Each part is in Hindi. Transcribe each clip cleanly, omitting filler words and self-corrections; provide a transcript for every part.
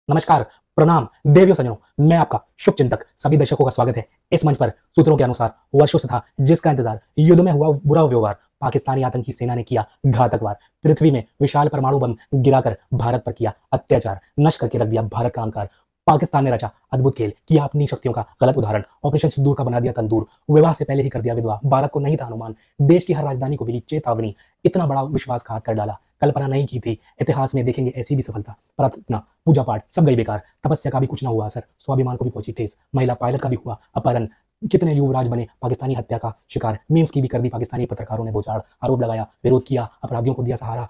नमस्कार, प्रणाम, देवियों सज्जनों, मैं आपका शुभचिंतक सभी दर्शकों का स्वागत है। इस मंच पर सूत्रों के अनुसार वर्षों से था जिसका इंतजार, युद्ध में हुआ बुरा व्यवहार, पाकिस्तानी आतंकी सेना ने किया घातक वार, पृथ्वी में विशाल परमाणु बम गिराकर भारत पर किया अत्याचार, नष्ट करके रख दिया भारत का अहंकार। पाकिस्तान ने रचा अद्भुत खेल, किया अपनी शक्तियों का गलत उदाहरण, ऑपरेशन सिंदूर का बना दिया तंदूर, विवाह से पहले ही कर दिया विधवा, भारत को नहीं था अनुमान, देश की हर राजधानी को मिली चेतावनी, इतना बड़ा विश्वासघात कर डाला, कल्पना नहीं की थी, इतिहास में देखेंगे ऐसी भी सफलता, प्रार्थना पूजा पाठ सब गई बेकार, तपस्या का भी कुछ ना हुआ असर, स्वाभिमान को भी पहुंची ठेस, महिला पायलट का भी हुआ अपहरण, कितने युवराज बने पाकिस्तानी हत्या का शिकार, मीम्स की भी कर दी पाकिस्तानी पत्रकारों ने बोचाड़, आरोप लगाया, विरोध किया, अपराधियों को दिया सहारा,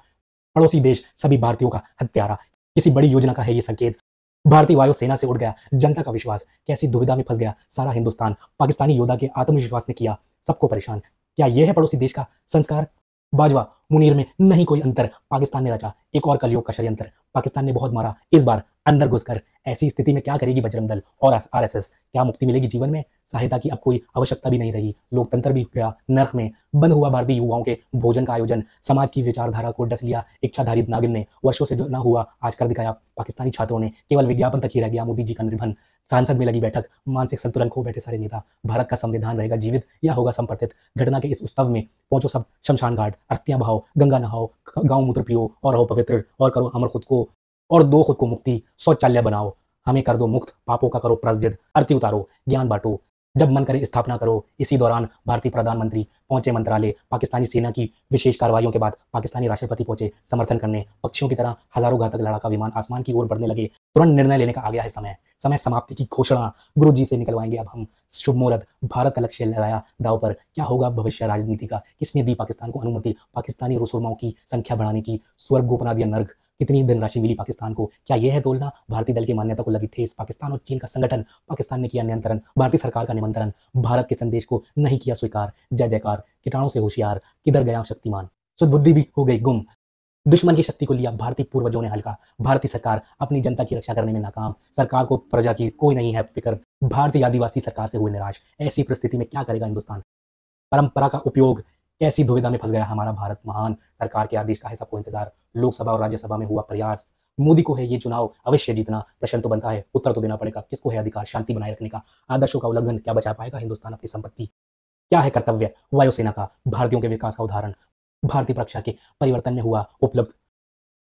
पड़ोसी देश सभी भारतीयों का हत्यारा। किसी बड़ी योजना का है ये संकेत, भारतीय वायुसेना से उड़ गया जनता का विश्वास, कैसी दुविधा में फंस गया सारा हिंदुस्तान, पाकिस्तानी योद्धा के आत्मविश्वास ने किया सबको परेशान। क्या यह है पड़ोसी देश का संस्कार? बाजवा मुनीर में नहीं कोई अंतर, पाकिस्तान ने रचा एक और कलयुग का षड्यंत्र, पाकिस्तान ने बहुत मारा इस बार अंदर घुसकर। ऐसी स्थिति में क्या करेगी बजरंग दल और आरएसएस? क्या मुक्ति मिलेगी जीवन में? सहायता की अब कोई आवश्यकता भी नहीं रही, लोकतंत्र भी गया नर्क में, बंद हुआ भारतीय युवाओं के भोजन का आयोजन, समाज की विचारधारा को डस लिया इच्छाधारी नागिन ने, वर्षों से जो न हुआ आज कर दिखाया पाकिस्तानी छात्रों ने, केवल विज्ञापन तक ही रह गया मोदी जी का निर्भन। सांसद में लगी बैठक, मानसिक संतुलन खो बैठे सारे नेता, भारत का संविधान रहेगा जीवित या होगा संपर्तित? घटना के इस उत्सव में पहुंचो सब शमशान घाट, अस्थियां बहाओ, गंगा नहाओ, गांव मूत्र पियो और रहो पवित्र, और करो अमर खुद को और दो खुद को मुक्ति, शौचालय बनाओ, हमें कर दो मुक्त, पापों का करो प्रायश्चित, आरती उतारो, ज्ञान बांटो, जब मन करे स्थापना करो। इसी दौरान भारतीय प्रधानमंत्री पहुंचे मंत्रालय, पाकिस्तानी सेना की विशेष कार्रवाइयों के बाद पाकिस्तानी राष्ट्रपति पहुंचे समर्थन करने, पक्षियों की तरह हजारों घातक लड़ाका विमान आसमान की ओर बढ़ने लगे। तुरंत निर्णय लेने का आ गया है समय, समय समाप्ति की घोषणा गुरु जी से निकलवाएंगे अब हम शुभ मुहूर्त। भारत का लक्ष्य लगाया दाव पर, क्या होगा भविष्य राजनीति का? किसने दी पाकिस्तान को अनुमति पाकिस्तानी रुसूमाओं की संख्या बढ़ाने की? स्वर्ग को बना दिया नर्क, कितनी धनराशि मिली पाकिस्तान को? क्या यह है तोलना? भारतीय दल की मान्यता को लगी ठेस, पाकिस्तान और चीन का संगठन, पाकिस्तान ने किया नियंत्रण, भारतीय सरकार का निमंत्रण, भारत के संदेश को नहीं किया स्वीकार। जय जयकार, कीटाणु से होशियार, किधर गया शक्तिमान, सुदबुद्धि भी हो गई गुम, दुश्मन की शक्ति को लिया भारतीय पूर्वजों ने हल्का, भारतीय सरकार अपनी जनता की रक्षा करने में नाकाम, सरकार को प्रजा की कोई नहीं है फिक्र, भारतीय आदिवासी सरकार से हुए निराश। ऐसी परिस्थिति में क्या करेगा हिंदुस्तान? परंपरा का उपयोग, कैसी दुविधा में फंस गया हमारा भारत महान, सरकार के आदेश का है सबको इंतजार, लोकसभा और राज्यसभा में हुआ प्रयास, मोदी को है ये चुनाव अवश्य जीतना, प्रश्न तो बनता है उत्तर तो देना पड़ेगा, किसको है अधिकार शांति बनाए रखने का? आदर्शों का उल्लंघन, क्या बचा पाएगा हिंदुस्तान अपनी संपत्ति? क्या है कर्तव्य वायुसेना का, भारतीयों के विकास का उदाहरण, भारतीय रक्षा के परिवर्तन में हुआ उपलब्ध,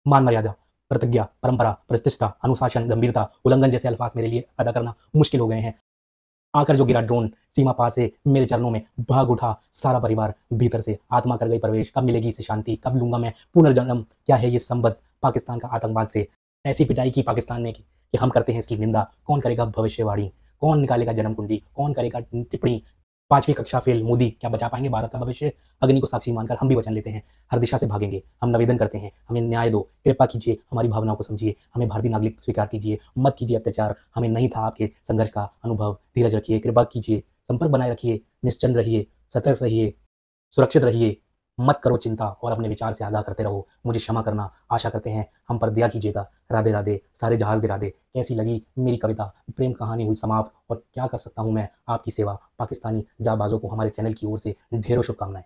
मान मर्यादा, प्रतिज्ञा, परंपरा, प्रतिष्ठा, अनुशासन, गंभीरता, उल्लंघन जैसे अल्फाज मेरे लिए अदा करना मुश्किल हो गए हैं। आकर जो गिरा ड्रोन सीमा पार से मेरे चरणों में, भाग उठा सारा परिवार भीतर से, आत्मा कर गई प्रवेश, कब मिलेगी इसे शांति, कब लूंगा मैं पुनर्जन्म? क्या है ये संबद्ध पाकिस्तान का आतंकवाद से? ऐसी पिटाई की पाकिस्तान ने कि हम करते हैं इसकी निंदा, कौन करेगा भविष्यवाणी, कौन निकालेगा जन्म कुंडली, कौन करेगा टिप्पणी? 5वीं कक्षा फेल मोदी, क्या बचा पाएंगे भारत का भविष्य? अग्नि को साक्षी मानकर हम भी वचन लेते हैं, हर दिशा से भागेंगे, हम निवेदन करते हैं, हमें न्याय दो, कृपा कीजिए, हमारी भावनाओं को समझिए, हमें भारतीय नागरिक स्वीकार कीजिए, मत कीजिए अत्याचार, हमें नहीं था आपके संघर्ष का अनुभव, धीरज रखिए, कृपा कीजिए, संपर्क बनाए रखिए, निश्चिंत रहिए, सतर्क रहिए, सुरक्षित रहिए, मत करो चिंता और अपने विचार से आगाह करते रहो, मुझे क्षमा करना, आशा करते हैं हम पर दया कीजिएगा, राधे राधे, सारे जहाज गिरा दे। कैसी लगी मेरी कविता, प्रेम कहानी हुई समाप्त, और क्या कर सकता हूं मैं आपकी सेवा? पाकिस्तानी जाबाजों को हमारे चैनल की ओर से ढेरों शुभकामनाएं।